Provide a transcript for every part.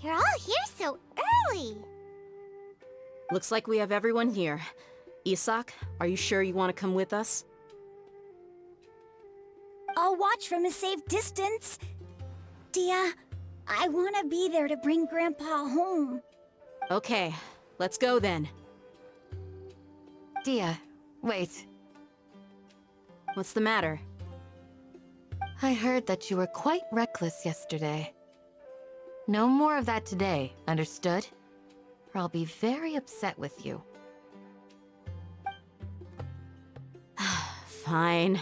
You're all here so early. Looks like we have everyone here. Isak, are you sure you want to come with us? I'll watch from a safe distance. Dia, I want to be there to bring Grandpa home. Okay, let's go then. Dia, wait. What's the matter? I heard that you were quite reckless yesterday. No more of that today, understood? Or I'll be very upset with you. Fine.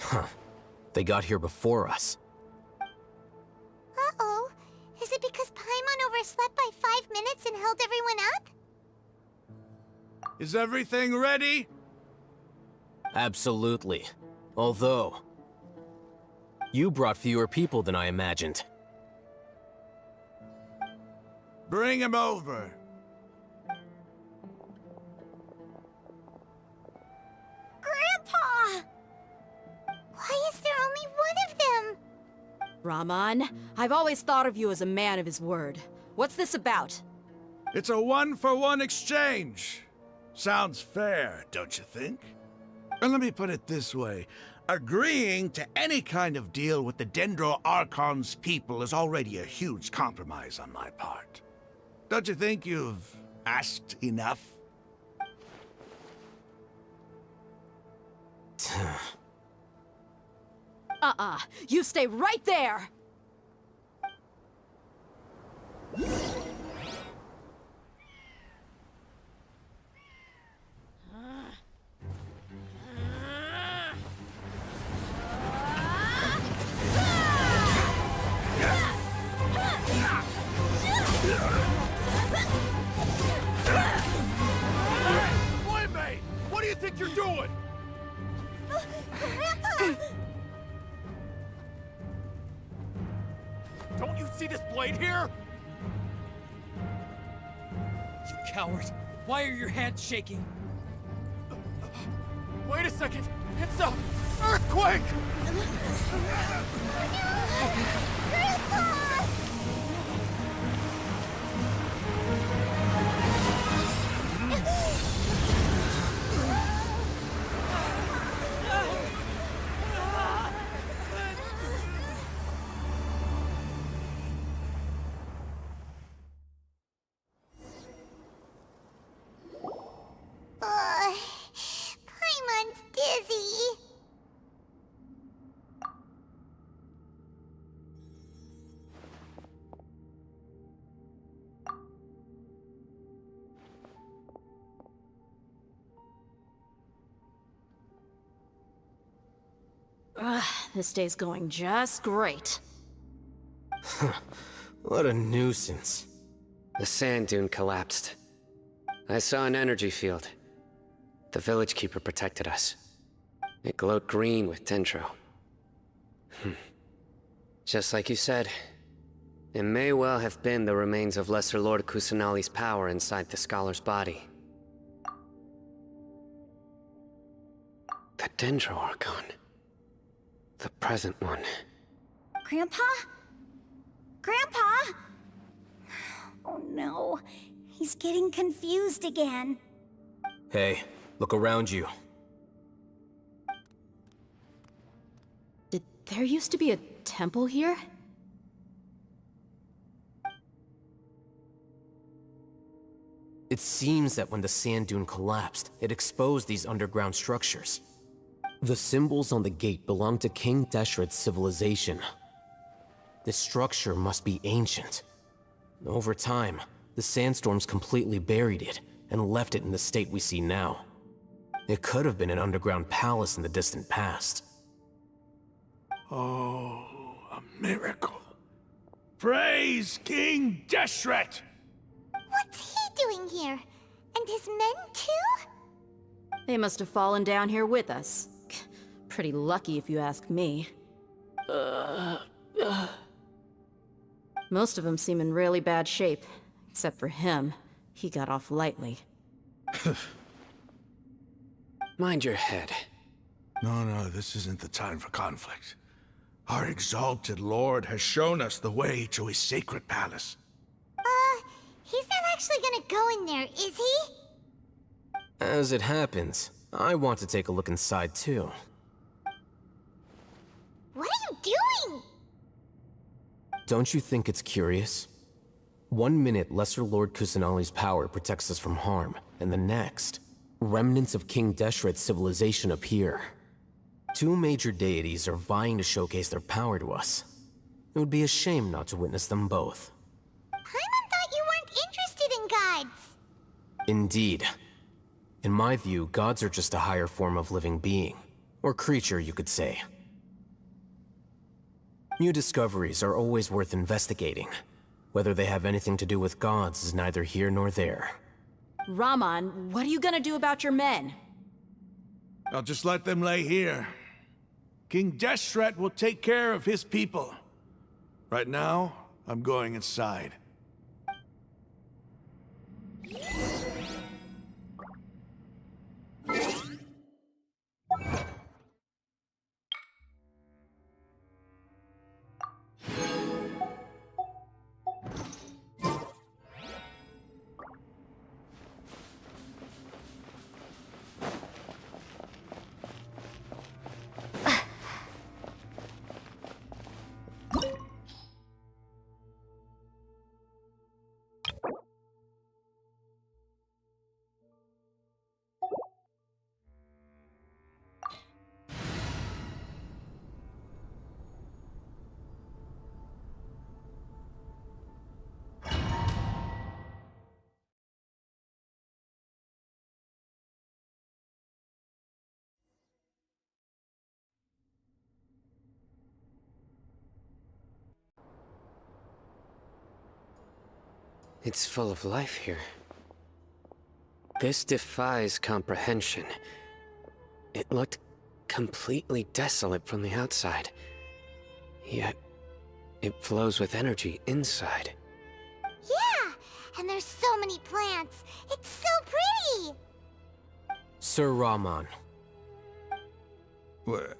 Huh. They got here before us. Uh-oh. Is it because Paimon overslept by 5 minutes and held everyone up? Is everything ready? Absolutely. Although, you brought fewer people than I imagined. Bring him over. Grandpa! Why is there only one of them? Rahman, I've always thought of you as a man of his word. What's this about? It's a one-for-one exchange. Sounds fair, don't you think? And let me put it this way. Agreeing to any kind of deal with the Dendro Archon's people is already a huge compromise on my part. Don't you think you've asked enough? You stay right there! doing? Grandpa! Don't you see this blade here? You coward. Why are your hands shaking? Wait a second. It's a earthquake! Paimon's dizzy. This day's going just great. What a nuisance. The sand dune collapsed. I saw an energy field. The village keeper protected us. It glowed green with dendro. Just like you said, it may well have been the remains of Lesser Lord Kusanali's power inside the scholar's body. The dendro Archon. The present one. Grandpa? Grandpa? Oh no, he's getting confused again. Hey, look around you. Did there used to be a temple here? It seems that when the sand dune collapsed, it exposed these underground structures. The symbols on the gate belong to King Deshret's civilization. This structure must be ancient. Over time, the sandstorms completely buried it and left it in the state we see now. It could have been an underground palace in the distant past. Oh, a miracle. Praise King Deshret! What's he doing here? And his men too? They must have fallen down here with us. Pretty lucky if you ask me. Most of them seem in really bad shape. Except for him. He got off lightly. Mind your head. No, this isn't the time for conflict. Our exalted lord has shown us the way to his sacred palace. He's not actually gonna go in there, is he? As it happens, I want to take a look inside too. What are you doing? Don't you think it's curious? 1 minute, Lesser Lord Kusanali's power protects us from harm, and the next, remnants of King Deshret's civilization appear. Two major deities are vying to showcase their power to us. It would be a shame not to witness them both. Paimon thought you weren't interested in gods. Indeed. In my view, gods are just a higher form of living being. Or creature, you could say. New discoveries are always worth investigating. Whether they have anything to do with gods is neither here nor there. Raman, what are you gonna do about your men? I'll just let them lay here. King Deshret will take care of his people. Right now, I'm going inside. It's full of life here. This defies comprehension. looked completely desolate from the outside. Yet, it flows with energy inside. Yeah, and there's so many plants. It's so pretty. Sir Rahman,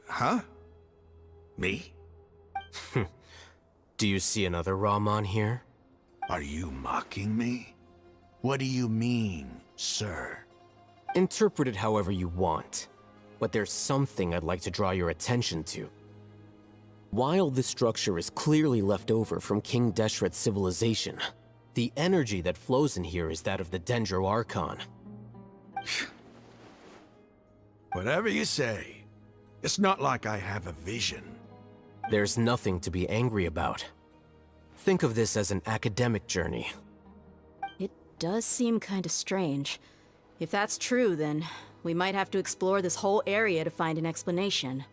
Huh? Me? do you see another Rahman here? Are you mocking me? What do you mean, sir? Interpret it however you want, but there's something I'd like to draw your attention to. While this structure is clearly left over from King Deshret's civilization, the energy that flows in here is that of the Dendro Archon. Whatever you say. It's not like I have a vision. There's nothing to be angry about. Think of this as an academic journey. It does seem kinda strange. If that's true, then we might have to explore this whole area to find an explanation.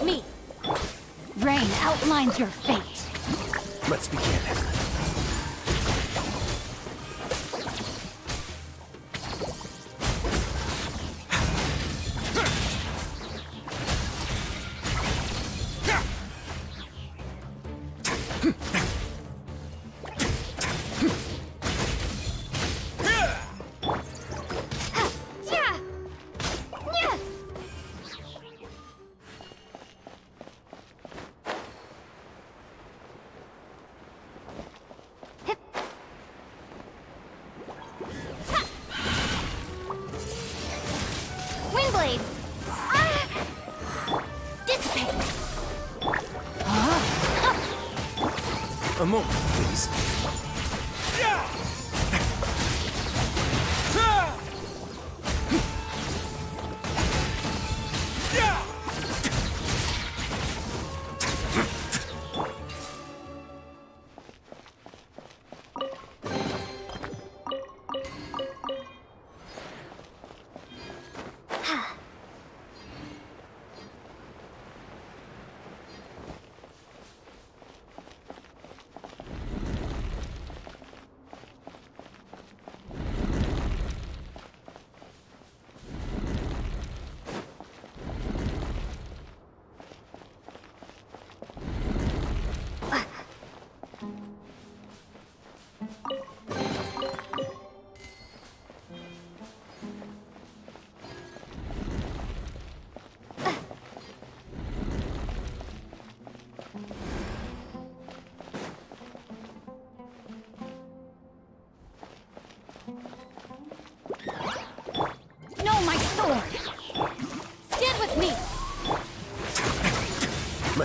Me! Rain outlines your fate. Let's begin. Windblade! Dissipate! A moment, please.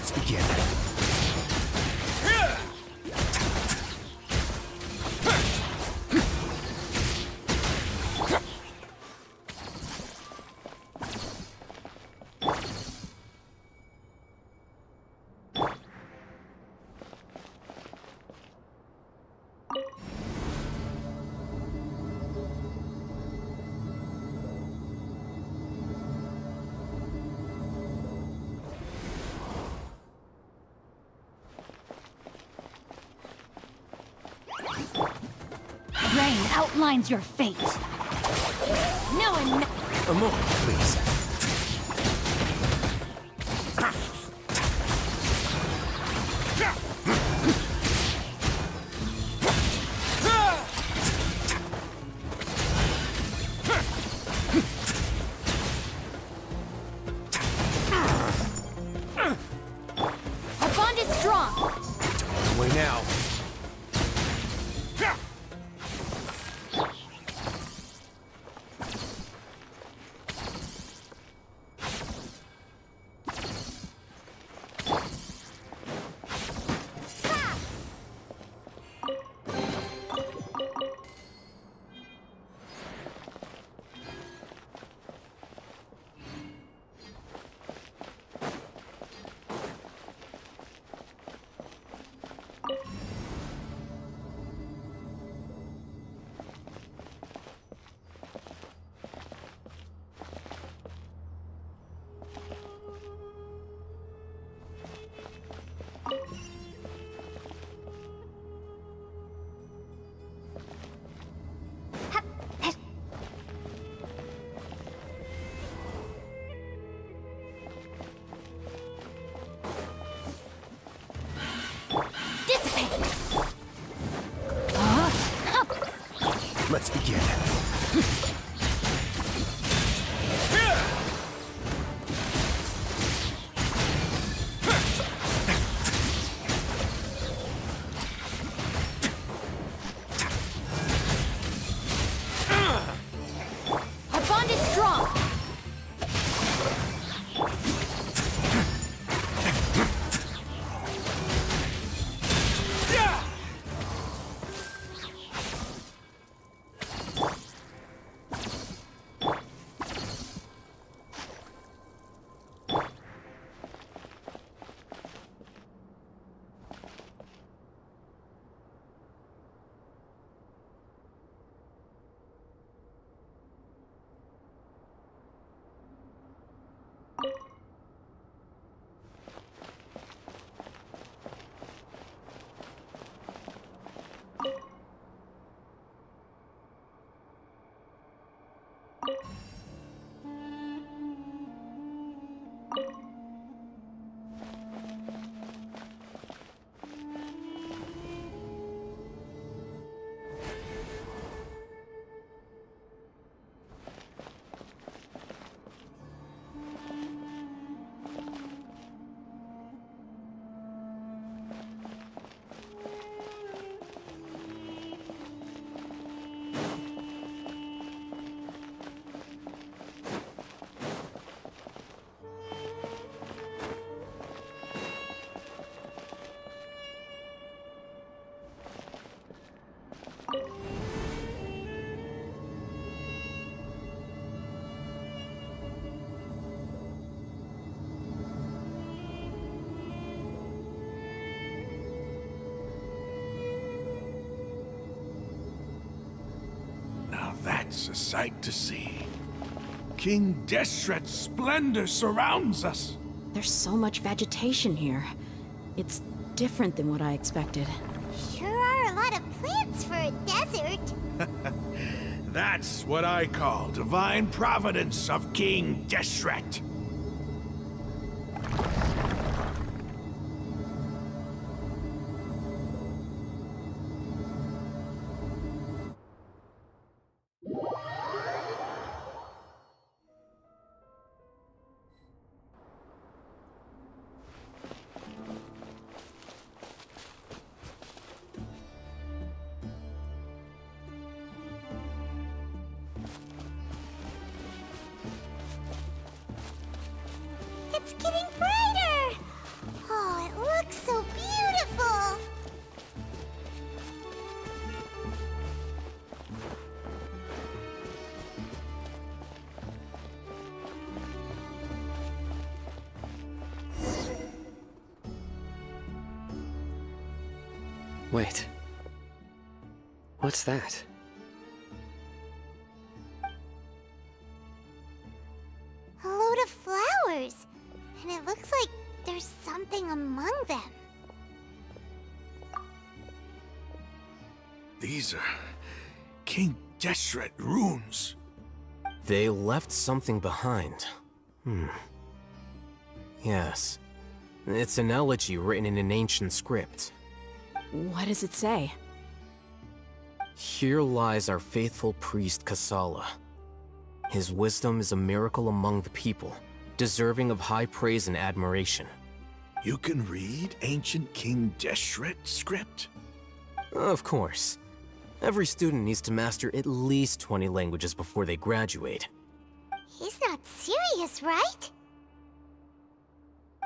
Let's begin. Rain outlines your fate. No one. A moment, please. Our bond is strong. Way now. Dissipate. Let's begin. Our bond is strong. Now that's a sight to see. King Deshret's splendor surrounds us. There's so much vegetation here. It's different than what I expected. Sure are a lot of plants for a desert. That's what I call divine providence of King Deshret. It's getting brighter! looks so beautiful! Wait. What's that? A load of flowers. And it looks like there's something among them. These are King Deshret runes. They left something behind. Yes. It's an elegy written in an ancient script. What does it say? Here lies our faithful priest Kasala. His wisdom is a miracle among the people, deserving of high praise and admiration. You can read ancient King Deshret script? Of course. Every student needs to master at least 20 languages before they graduate. He's not serious, right?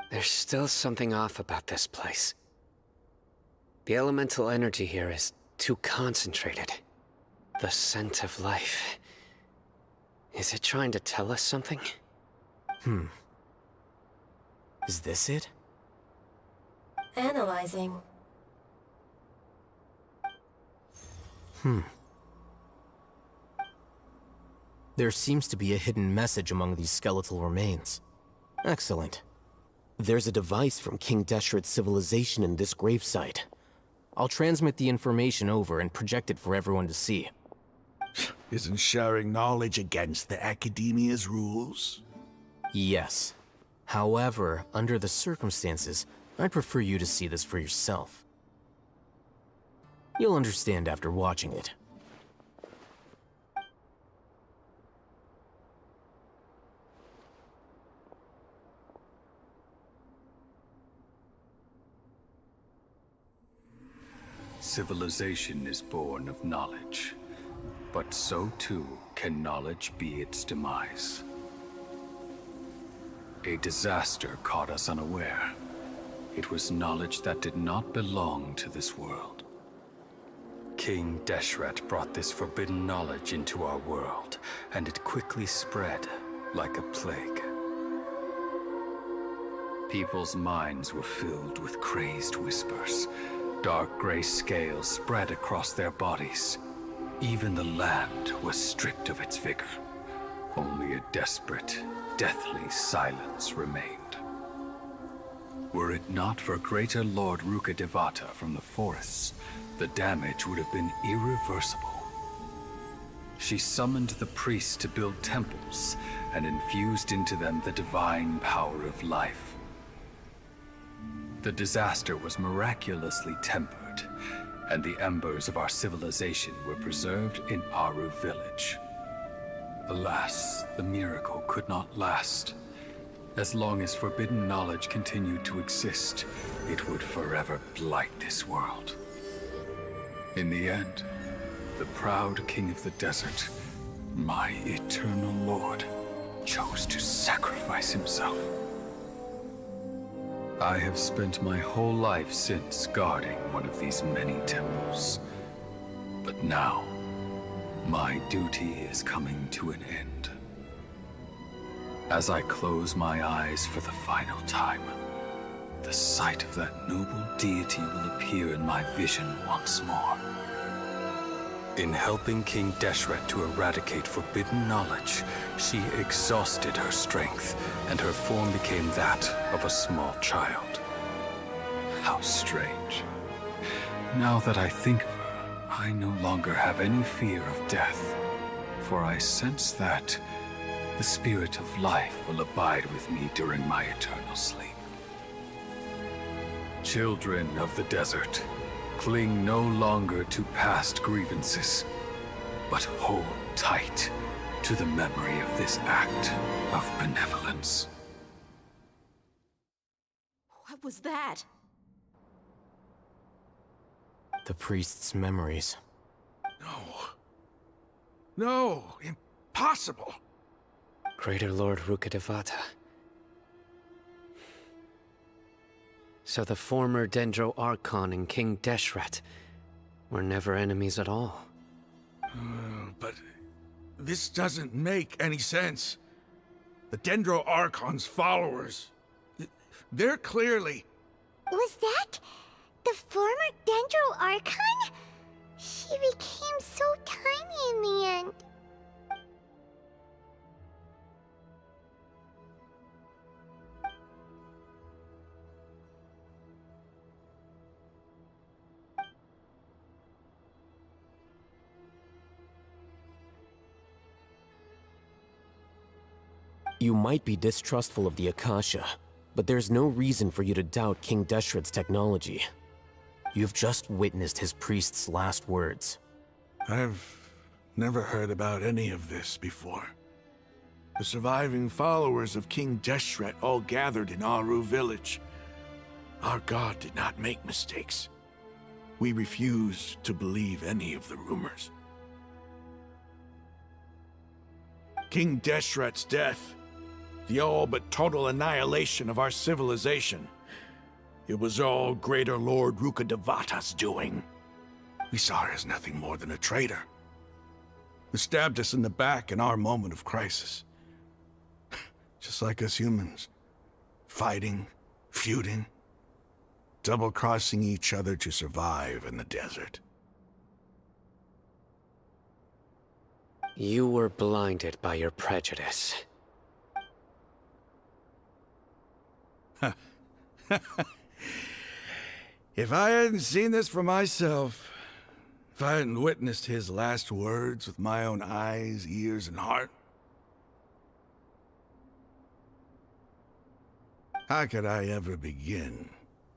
There's still something off about this place. The elemental energy here is too concentrated. The scent of life. Is it trying to tell us something? Is this it? Analyzing. There seems to be a hidden message among these skeletal remains. Excellent. There's a device from King Deshret's civilization in this gravesite. I'll transmit the information over and project it for everyone to see. Isn't sharing knowledge against the Academia's rules? Yes. However, under the circumstances, I'd prefer you to see this for yourself. You'll understand after watching it. Civilization is born of knowledge, but so too can knowledge be its demise. A disaster caught us unaware. It was knowledge that did not belong to this world. King Deshret brought this forbidden knowledge into our world, and it quickly spread like a plague. People's minds were filled with crazed whispers. Dark gray scales spread across their bodies. Even the land was stripped of its vigor. Only a desperate, deathly silence remained. Were it not for greater Lord Rukkhadevata from the forests, the damage would have been irreversible. She summoned the priests to build temples and infused into them the divine power of life. The disaster was miraculously tempered, and the embers of our civilization were preserved in Aru village. Alas, the miracle could not last. As long as forbidden knowledge continued to exist, it would forever blight this world. In the end, the proud king of the desert, my eternal lord, chose to sacrifice himself. I have spent my whole life since guarding one of these many temples. But now, my duty is coming to an end. As I close my eyes for the final time, the sight of that noble deity will appear in my vision once more. In helping King Deshret to eradicate forbidden knowledge, she exhausted her strength, and her form became that of a small child. How strange. Now that I think of her, I no longer have any fear of death, for I sense that the spirit of life will abide with me during my eternal sleep. Children of the desert, cling no longer to past grievances, but hold tight to the memory of this act of benevolence. What was that? The priest's memories. No, impossible. Greater Lord Rukkhadevata. So the former Dendro Archon and King Deshret were never enemies at all. But this doesn't make any sense. The Dendro Archon's followers, they're clearly... Was that the former Dendro Archon? She became so tiny in the end. You might be distrustful of the Akasha, but there's no reason for you to doubt King Deshret's technology. You've just witnessed his priest's last words. I've never heard about any of this before. The surviving followers of King Deshret all gathered in Aru village. Our god did not make mistakes. We refuse to believe any of the rumors. King Deshret's death, the all but total annihilation of our civilization, it was all Greater Lord Rukkhadevata's doing. We saw her as nothing more than a traitor, who stabbed us in the back in our moment of crisis. Just like us humans, fighting, feuding, double-crossing each other to survive in the desert. You were blinded by your prejudice. If I hadn't seen this for myself, if I hadn't witnessed his last words with my own eyes, ears, and heart, how could I ever begin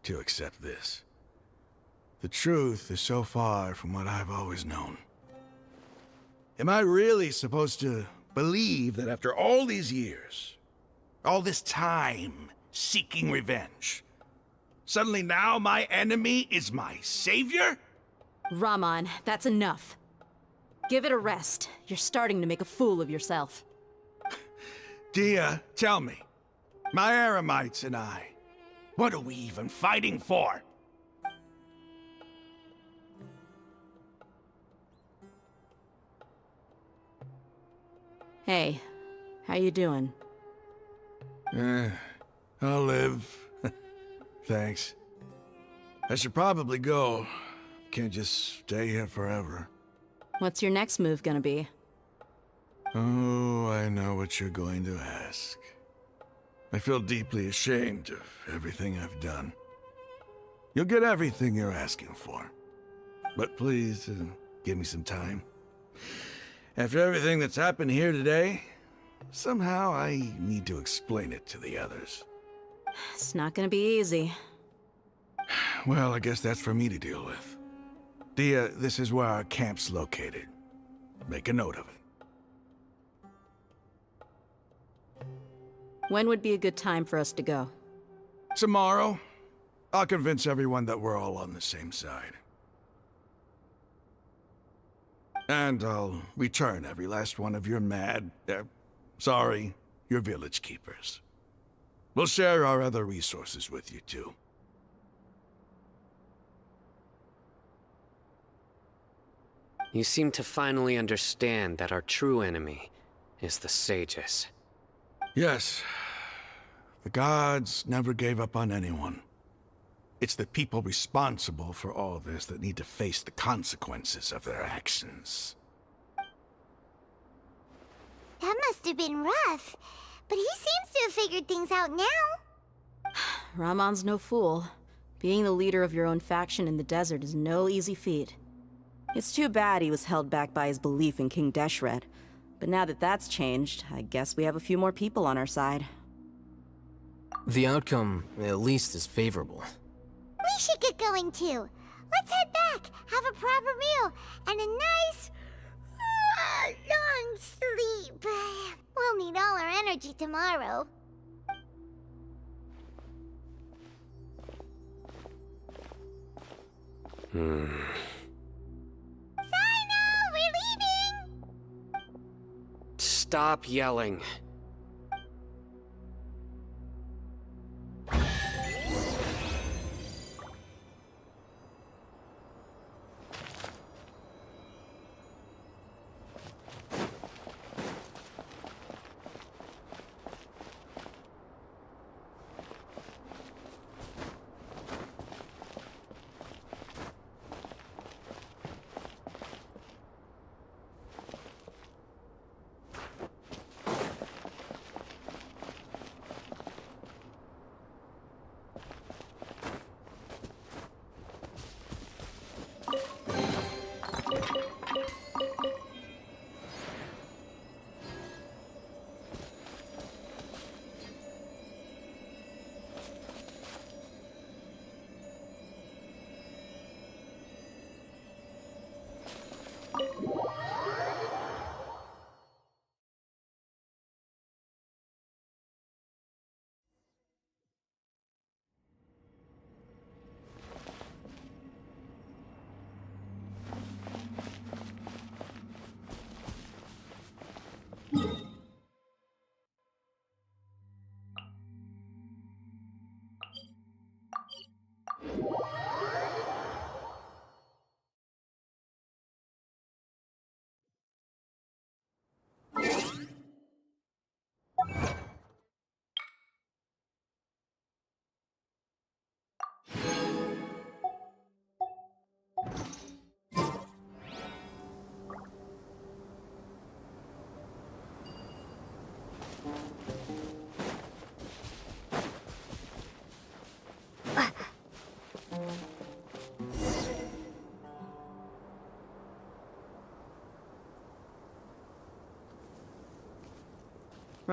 to accept this? The truth is so far from what I've always known. Am I really supposed to believe that after all these years, all this time seeking revenge, suddenly now my enemy is my savior? Raman, that's enough. Give it a rest. You're starting to make a fool of yourself. Dia, tell me, my Eremites and I, what are we even fighting for? Hey, how you doing? I'll live. Thanks. I should probably go. Can't just stay here forever. What's your next move gonna be? Oh, I know what you're going to ask. I feel deeply ashamed of everything I've done. You'll get everything you're asking for. But please, give me some time. After everything that's happened here today, somehow I need to explain it to the others. It's not gonna be easy. Well, I guess that's for me to deal with. Dia, this is where our camp's located. Make a note of it. When would be a good time for us to go? Tomorrow, I'll convince everyone that we're all on the same side. And I'll return every last one of your your village keepers. We'll share our other resources with you, too. You seem to finally understand that our true enemy is the sages. Yes. The gods never gave up on anyone. It's the people responsible for all this that need to face the consequences of their actions. That must have been rough, but he seems to have figured things out now. Ramon's no fool. Being the leader of your own faction in the desert is no easy feat. It's too bad he was held back by his belief in King Deshret. But now that that's changed, I guess we have a few more people on our side. The outcome, at least, is favorable. We should get going too. Let's head back, have a proper meal, and a nice, long sleep. We'll need all our energy tomorrow. Sino, we're leaving! Stop yelling.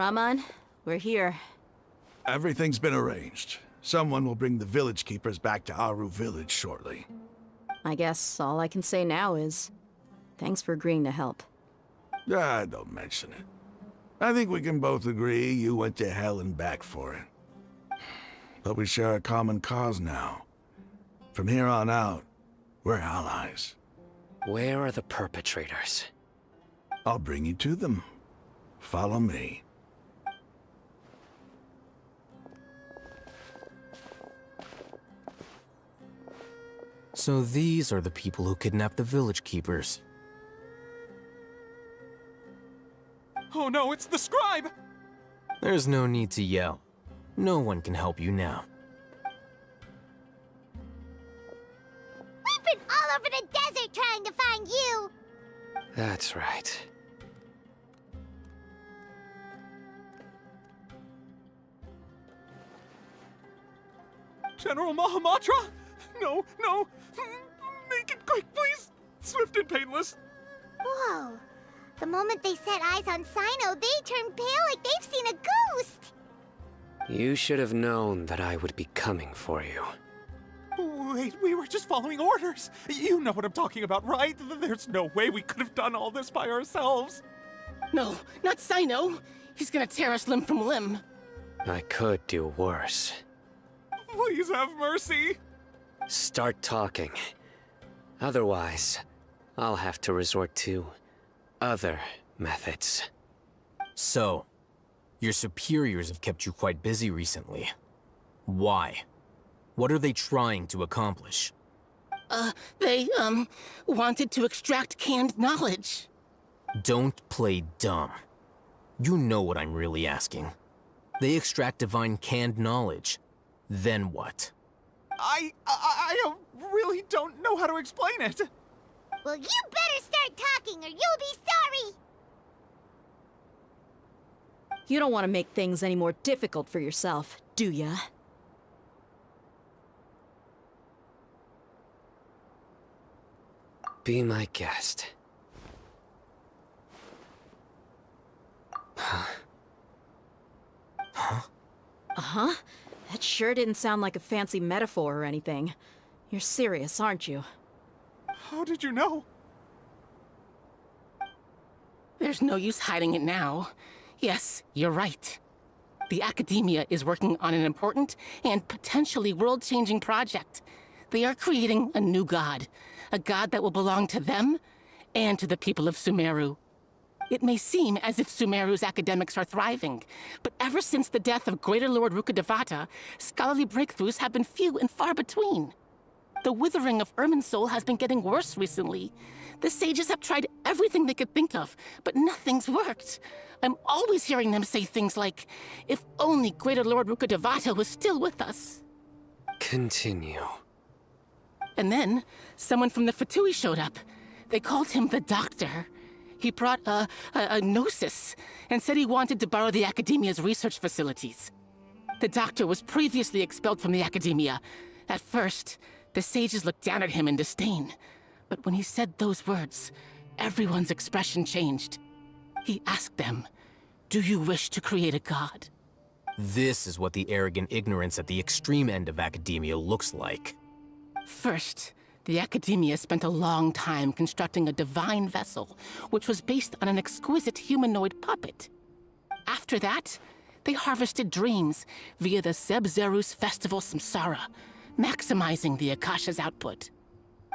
Raman, we're here. Everything's been arranged. Someone will bring the village keepers back to Aru village shortly. I guess all I can say now is, thanks for agreeing to help. Ah, don't mention it. I think we can both agree you went to hell and back for it. But we share a common cause now. From here on out, we're allies. Where are the perpetrators? I'll bring you to them. Follow me. So these are the people who kidnapped the village keepers. Oh no, it's the scribe! There's no need to yell. No one can help you now. We've been all over the desert trying to find you! That's right. General Mahamatra? No, no! Make it quick, please! Swift and painless! Whoa. The moment they set eyes on Sino, they turned pale like they've seen a ghost! You should have known that I would be coming for you. Wait, we were just following orders! You know what I'm talking about, right? There's no way we could have done all this by ourselves! No, not Sino. He's gonna tear us limb from limb. I could do worse. Please have mercy! Start talking. Otherwise, I'll have to resort to other methods. So, your superiors have kept you quite busy recently. Why? What are they trying to accomplish? They, wanted to extract canned knowledge. Don't play dumb. You know what I'm really asking. They extract divine canned knowledge. Then what? I really don't know how to explain it. Well, you better start talking or you'll be sorry! You don't want to make things any more difficult for yourself, do ya? Be my guest. Uh-huh. That sure didn't sound like a fancy metaphor or anything. You're serious, aren't you? How did you know? There's no use hiding it now. Yes, you're right. The Academia is working on an important and potentially world-changing project. They are creating a new god. A god that will belong to them and to the people of Sumeru. It may seem as if Sumeru's academics are thriving, but ever since the death of Greater Lord Rukkhadevata, scholarly breakthroughs have been few and far between. The withering of Irminsul has been getting worse recently. The sages have tried everything they could think of, but nothing's worked. I'm always hearing them say things like, if only Greater Lord Rukkhadevata was still with us. Continue. And then, someone from the Fatui showed up. They called him the Doctor. He brought a gnosis and said he wanted to borrow the Academia's research facilities. The Doctor was previously expelled from the Academia. At first, the sages looked down at him in disdain. But when he said those words, everyone's expression changed. He asked them, "Do you wish to create a god?" This is what the arrogant ignorance at the extreme end of academia looks like. First, the Academia spent a long time constructing a divine vessel, which was based on an exquisite humanoid puppet. After that, they harvested dreams via the Zeb-Zerus Festival Samsara, maximizing the Akasha's output.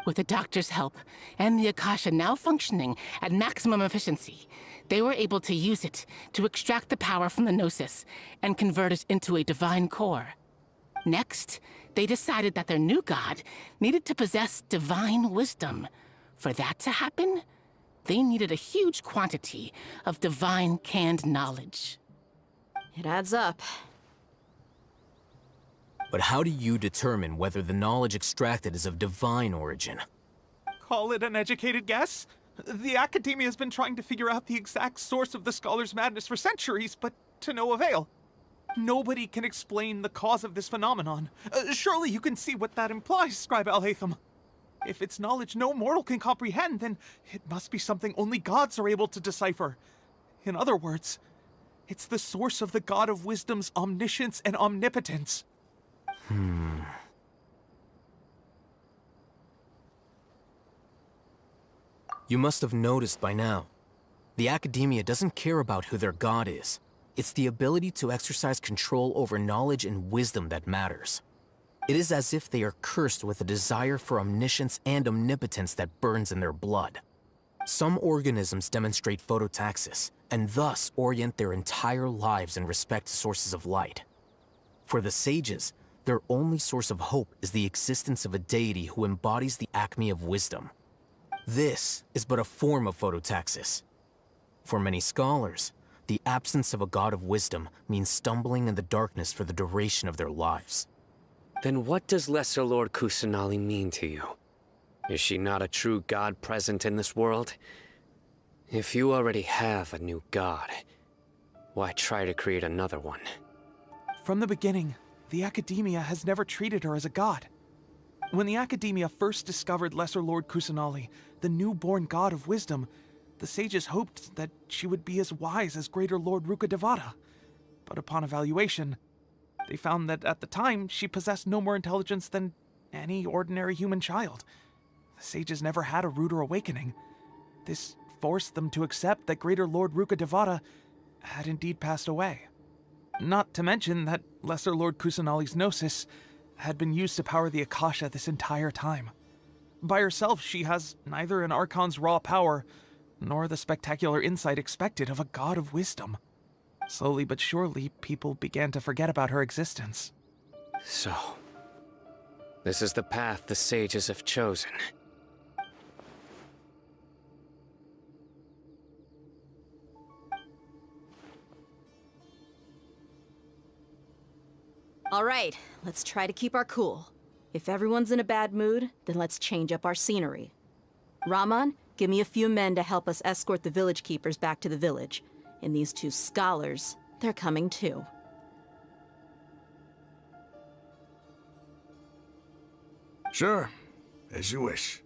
With the Doctor's help, and the Akasha now functioning at maximum efficiency, they were able to use it to extract the power from the Gnosis and convert it into a divine core. Next, they decided that their new god needed to possess divine wisdom. For that to happen, they needed a huge quantity of divine canned knowledge. It adds up. But how do you determine whether the knowledge extracted is of divine origin? Call it an educated guess? The Academia has been trying to figure out the exact source of the Scholar's Madness for centuries, but to no avail. Nobody can explain the cause of this phenomenon. Surely you can see what that implies, Scribe Alhaitham. If it's knowledge no mortal can comprehend, then it must be something only gods are able to decipher. In other words, It's the source of the God of Wisdom's omniscience and omnipotence. You must have noticed by now. The Academia doesn't care about who their god is. It's the ability to exercise control over knowledge and wisdom that matters. It is as if they are cursed with a desire for omniscience and omnipotence that burns in their blood. Some organisms demonstrate phototaxis, and thus orient their entire lives in respect to sources of light. For the sages, their only source of hope is the existence of a deity who embodies the acme of wisdom. This is but a form of phototaxis. For many scholars, the absence of a god of wisdom means stumbling in the darkness for the duration of their lives. Then what does Lesser Lord Kusanali mean to you? Is she not a true god present in this world? If you already have a new god, why try to create another one? From the beginning, the Academia has never treated her as a god. When the Academia first discovered Lesser Lord Kusanali, the newborn god of wisdom, the sages hoped that she would be as wise as Greater Lord Rukkhadevata. But upon evaluation, they found that at the time she possessed no more intelligence than any ordinary human child. The sages never had a ruder awakening. This forced them to accept that Greater Lord Rukkhadevata had indeed passed away. Not to mention that Lesser Lord Kusanali's gnosis had been used to power the Akasha this entire time. By herself, she has neither an Archon's raw power, nor the spectacular insight expected of a god of wisdom. Slowly but surely, people began to forget about her existence. So, this is the path the sages have chosen. All right, let's try to keep our cool. If everyone's in a bad mood, then let's change up our scenery. Rahman, give me a few men to help us escort the village keepers back to the village. And these two scholars, they're coming too. Sure, as you wish.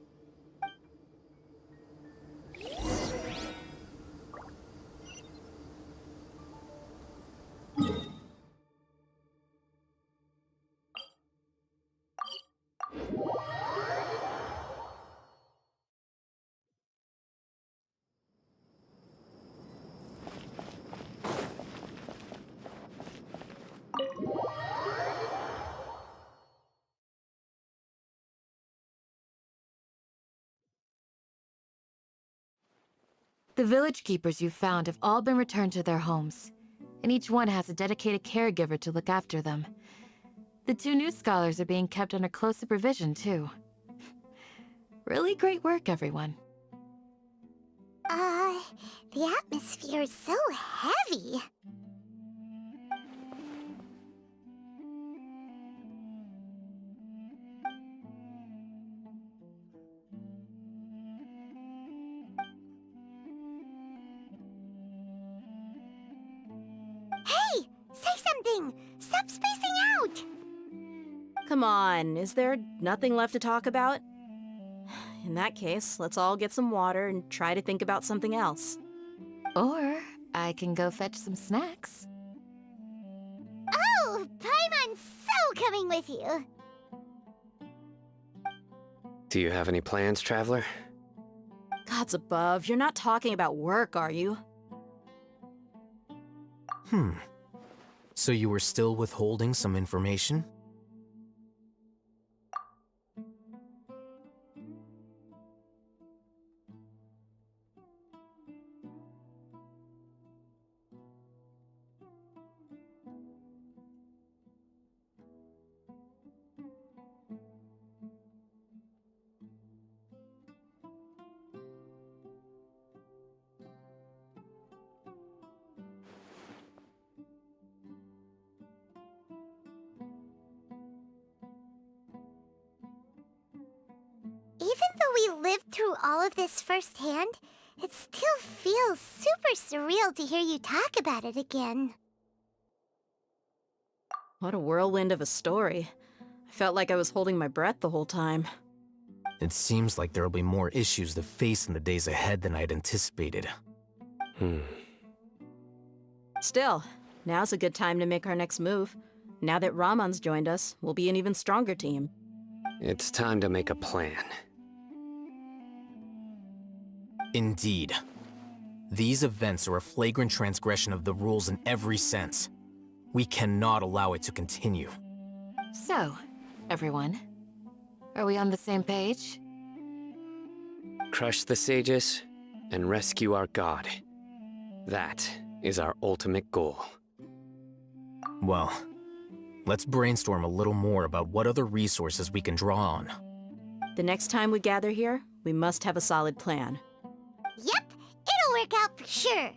The village keepers you found have all been returned to their homes, and each one has a dedicated caregiver to look after them. The two new scholars are being kept under close supervision, too. Really great work, everyone. The atmosphere is so heavy. Hey! Say something! Stop spacing out! Come on, is there nothing left to talk about? In that case, let's all get some water and try to think about something else. Or I can go fetch some snacks. Oh, Paimon's so coming with you! Do you have any plans, Traveler? Gods above, you're not talking about work, are you? So you were still withholding some information? Even though we lived through all of this firsthand, it still feels super surreal to hear you talk about it again. What a whirlwind of a story. I felt like I was holding my breath the whole time. It seems like there'll be more issues to face in the days ahead than I'd anticipated. Still, now's a good time to make our next move. Now that Ramon's joined us, we'll be an even stronger team. It's time to make a plan. Indeed. These events are a flagrant transgression of the rules in every sense. We cannot allow it to continue. So, everyone, are we on the same page? Crush the sages and rescue our god. That is our ultimate goal. Well, let's brainstorm a little more about what other resources we can draw on. The next time we gather here, we must have a solid plan. Yep, it'll work out for sure.